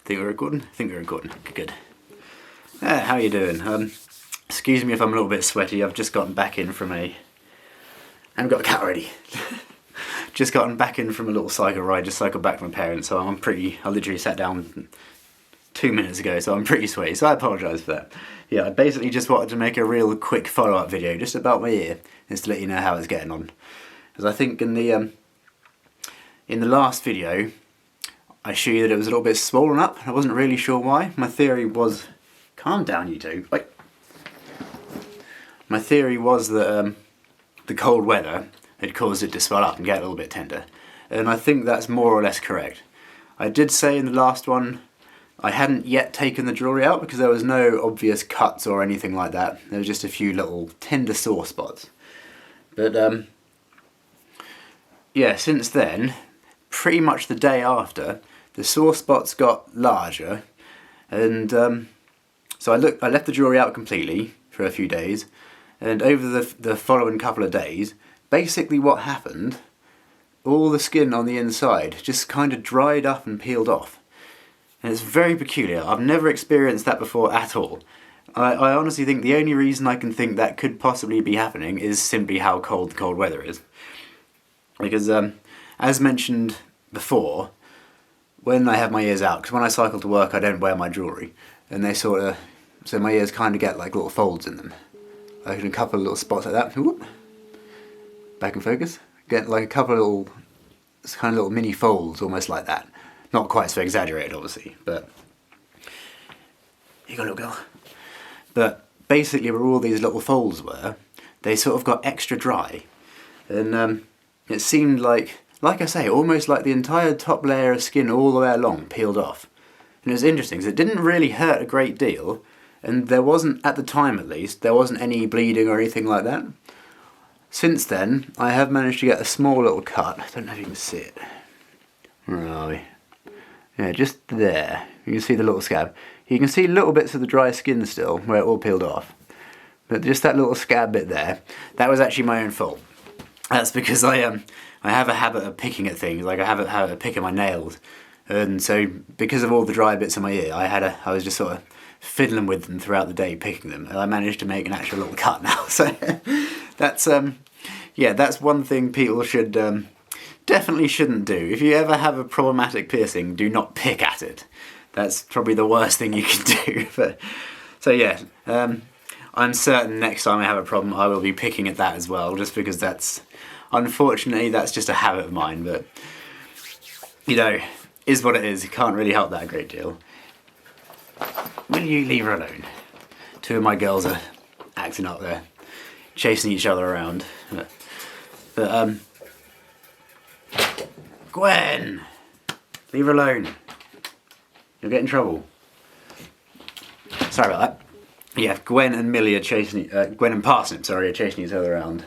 Think we're recording? I think we're recording. Good. How you doing? Excuse me if I'm a little bit sweaty. I've just gotten back in from I haven't got a cat already. Just gotten back in from a little cycle ride. Just cycled back from my parents, so I literally sat down 2 minutes ago, so I'm pretty sweaty. So I apologise for that. Yeah, I basically just wanted to make a real quick follow-up video just about my ear, just to let you know how it's getting on. Because I think in the last video, I showed you that it was a little bit swollen up. I wasn't really sure why. My theory was, calm down you two. Like, my theory was that the cold weather had caused it to swell up and get a little bit tender. And I think that's more or less correct. I did say in the last one, I hadn't yet taken the jewellery out because there was no obvious cuts or anything like that. There was just a few little tender sore spots. But yeah, since then, pretty much the day after, the sore spots got larger, and so I left the jewellery out completely for a few days, and over the following couple of days, basically what happened, all the skin on the inside just kind of dried up and peeled off. And it's very peculiar. I've never experienced that before at all. I honestly think the only reason I can think that could possibly be happening is simply how cold the cold weather is. Because as mentioned before, when I have my ears out, because when I cycle to work I don't wear my jewellery, and they sort of, so my ears kind of get like little folds in them, like a couple of little spots like that. Whoop. Back in focus. Get like a couple of little, kind of little mini folds, almost like that. Not quite so exaggerated, obviously, but you go, little girl. But basically, where all these little folds were, they sort of got extra dry, and it seemed like I say, almost like the entire top layer of skin all the way along peeled off. And it was interesting, because it didn't really hurt a great deal, and there wasn't, at the time at least, there wasn't any bleeding or anything like that. Since then, I have managed to get a small little cut. I don't know if you can see it. Where are we? Yeah, just there. You can see the little scab. You can see little bits of the dry skin still, where it all peeled off. But just that little scab bit there, that was actually my own fault. That's because I have a habit of picking at things, like I have a habit of picking my nails. And so, because of all the dry bits in my ear, I was just sort of fiddling with them throughout the day, picking them. And I managed to make an actual little cut now. So, that's, yeah, that's one thing people should, definitely shouldn't do. If you ever have a problematic piercing, do not pick at it. That's probably the worst thing you can do. But, so yeah, I'm certain next time I have a problem I will be picking at that as well, just because that's, unfortunately, that's just a habit of mine, but, you know, is what it is. You can't really help that a great deal. Will you leave her alone? Two of my girls are acting up there, chasing each other around. But Gwen! Leave her alone. You'll get in trouble. Sorry about that. Yeah, Gwen and Millie are chasing, Gwen and Parsnip, sorry, are chasing each other around.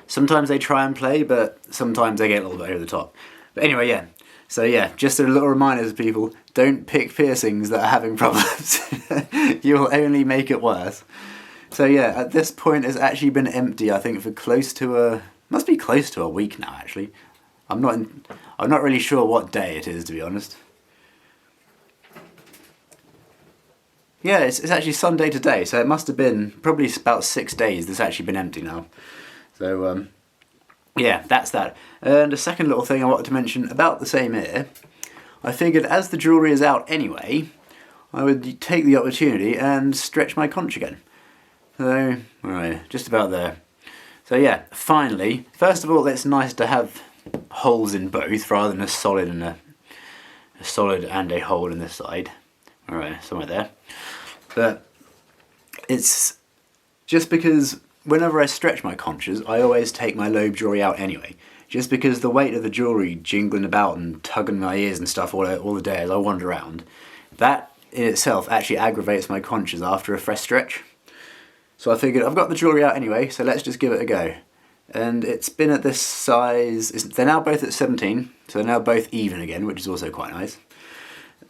Sometimes they try and play, but sometimes they get a little bit over the top. But anyway, yeah. So yeah, just a little reminder to people, don't pick piercings that are having problems. You will only make it worse. So yeah, at this point it's actually been empty, I think, for close to must be close to a week now, actually. I'm not really sure what day it is, to be honest. Yeah, it's actually Sunday today, so it must have been probably about 6 days that's actually been empty now. So, yeah, that's that. And a second little thing I wanted to mention about the same ear, I figured as the jewellery is out anyway, I would take the opportunity and stretch my conch again. So, right, just about there. So yeah, finally, first of all, it's nice to have holes in both rather than a solid and a hole in the side. Alright, somewhere there. But it's just because whenever I stretch my conches, I always take my lobe jewellery out anyway. Just because the weight of the jewellery jingling about and tugging my ears and stuff all the day as I wander around, that in itself actually aggravates my conches after a fresh stretch. So I figured I've got the jewellery out anyway, so let's just give it a go. And it's been at this size, they're now both at 17, so they're now both even again, which is also quite nice.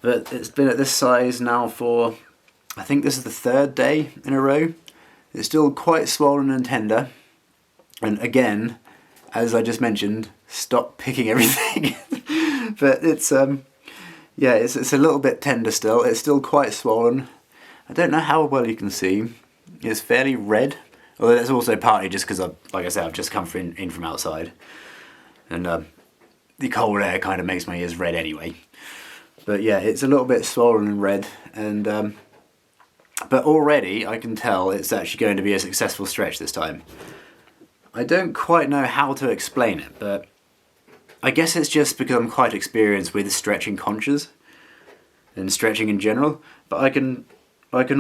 But it's been at this size now for, I think this is the 3rd day in a row. It's still quite swollen and tender. And again, as I just mentioned, stop picking everything. But it's, Yeah, it's a little bit tender still. It's still quite swollen. I don't know how well you can see. It's fairly red. Although that's also partly just because, like I said, I've just come in from outside. And the cold air kind of makes my ears red anyway. But yeah, it's a little bit swollen and red. And but already I can tell it's actually going to be a successful stretch this time. I don't quite know how to explain it, but I guess it's just because I'm quite experienced with stretching conches and stretching in general, but I can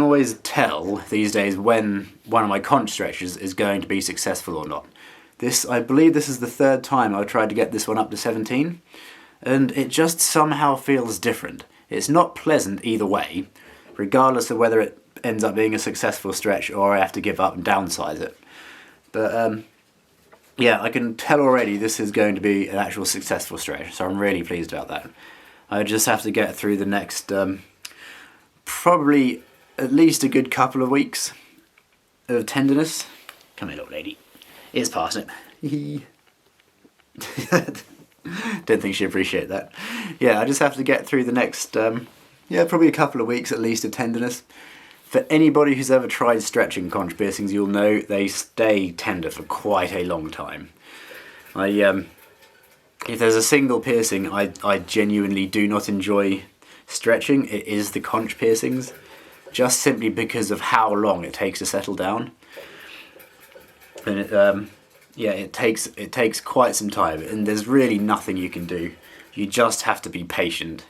always tell these days when one of my conch stretches is going to be successful or not. I believe this is the third time I've tried to get this one up to 17, and it just somehow feels different. It's not pleasant either way, regardless of whether it ends up being a successful stretch or I have to give up and downsize it. But yeah, I can tell already this is going to be an actual successful stretch, so I'm really pleased about that. I just have to get through the next probably at least a good couple of weeks of tenderness. Come here, little lady. Here's parsnip. Don't think she'd appreciate that. Yeah, I just have to get through the next, yeah, probably a couple of weeks at least of tenderness. For anybody who's ever tried stretching conch piercings, you'll know they stay tender for quite a long time. If there's a single piercing I genuinely do not enjoy stretching, it is the conch piercings, just simply because of how long it takes to settle down. And yeah, it takes quite some time, and there's really nothing you can do. You just have to be patient.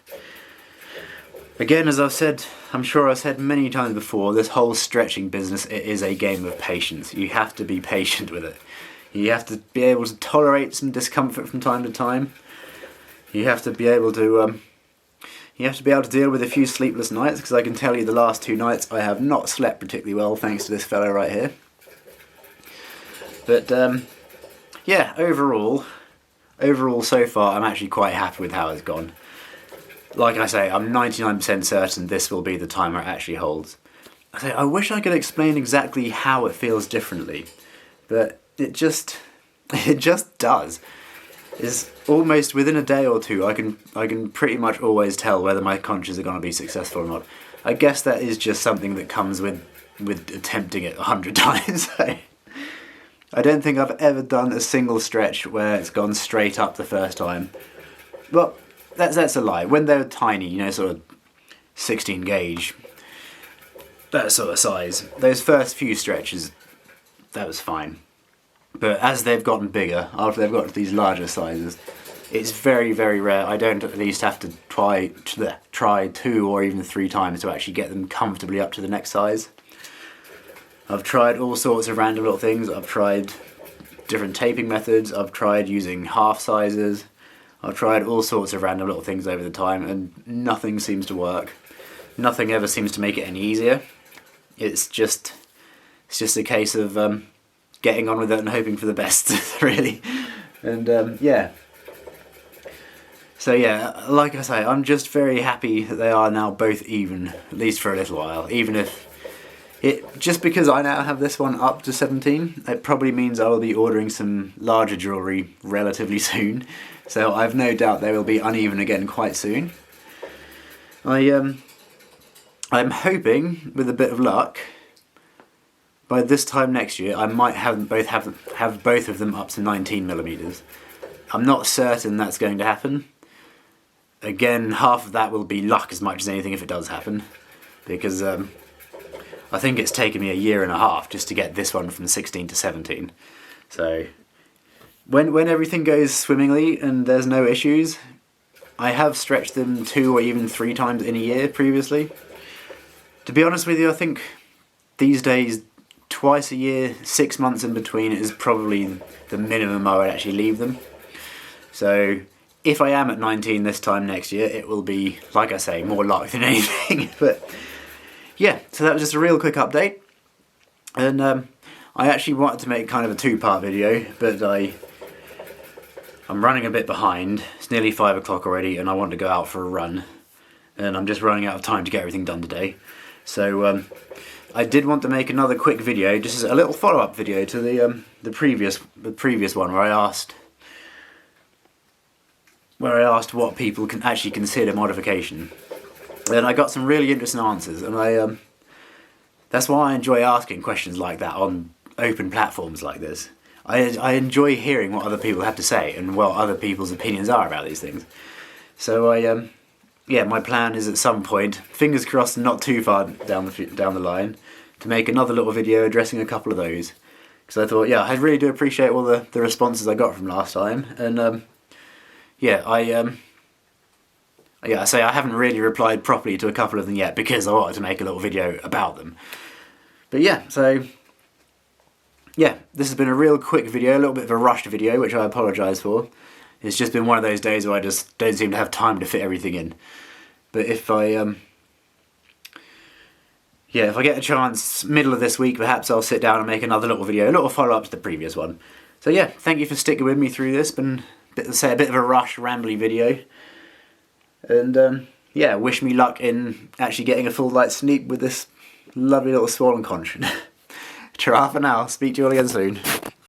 Again, as I've said, I'm sure I've said many times before, this whole stretching business, it is a game of patience. You have to be patient with it. You have to be able to tolerate some discomfort from time to time. You have to be able to deal with a few sleepless nights, because I can tell you the last 2 nights I have not slept particularly well thanks to this fellow right here. But yeah, overall so far I'm actually quite happy with how it's gone. Like I say, I'm 99% certain this will be the timer it actually holds. I wish I could explain exactly how it feels differently, but it just does. It's almost within a day or two I can pretty much always tell whether my conches are going to be successful or not. I guess that is just something that comes with attempting it 100 times. I don't think I've ever done a single stretch where it's gone straight up the first time. Well, that's a lie. When they're tiny, you know, sort of 16 gauge, that sort of size, those first few stretches, that was fine. But as they've gotten bigger, after they've got to these larger sizes, it's very, very rare. I don't at least have to try 2 or even 3 times to actually get them comfortably up to the next size. I've tried all sorts of random little things. I've tried different taping methods. I've tried using half sizes. I've tried all sorts of random little things over the time, and nothing seems to work. Nothing ever seems to make it any easier. It's just a case of getting on with it and hoping for the best, really. And yeah. So yeah, like I say, I'm just very happy that they are now both even, at least for a little while. Even if just because I now have this one up to 17, it probably means I will be ordering some larger jewellery relatively soon. So I've no doubt they will be uneven again quite soon. I'm hoping, with a bit of luck, by this time next year I might have both of them up to 19mm. I'm not certain that's going to happen. Again, half of that will be luck as much as anything if it does happen, because I think it's taken me a year and a half just to get this one from 16 to 17. So when everything goes swimmingly and there's no issues, I have stretched them 2 or even 3 times in a year previously. To be honest with you, I think these days twice a year, 6 months in between, is probably the minimum I would actually leave them. So if I am at 19 this time next year, it will be, like I say, more luck than anything. But yeah, so that was just a real quick update. And I actually wanted to make kind of a 2-part video, but I'm running a bit behind. It's nearly 5 o'clock already, and I want to go out for a run. And I'm just running out of time to get everything done today. So I did want to make another quick video, just as a little follow-up video to the previous one, where I asked where I asked what people can actually consider modification. And I got some really interesting answers, and that's why I enjoy asking questions like that on open platforms like this. I enjoy hearing what other people have to say and what other people's opinions are about these things. So yeah, my plan is at some point, fingers crossed not too far down the line, to make another little video addressing a couple of those. Because I thought, yeah, I really do appreciate all the responses I got from last time, and yeah, I say I haven't really replied properly to a couple of them yet because I wanted to make a little video about them. But yeah, so yeah, this has been a real quick video, a little bit of a rushed video, which I apologise for. It's just been one of those days where I just don't seem to have time to fit everything in. But if I get a chance, middle of this week, perhaps I'll sit down and make another little video, a little follow-up to the previous one. So yeah, thank you for sticking with me through this. Been a bit of a rush, rambly video. And yeah, wish me luck in actually getting a full light sneak with this lovely little swollen conch. Ta-ra for now, speak to you all again soon.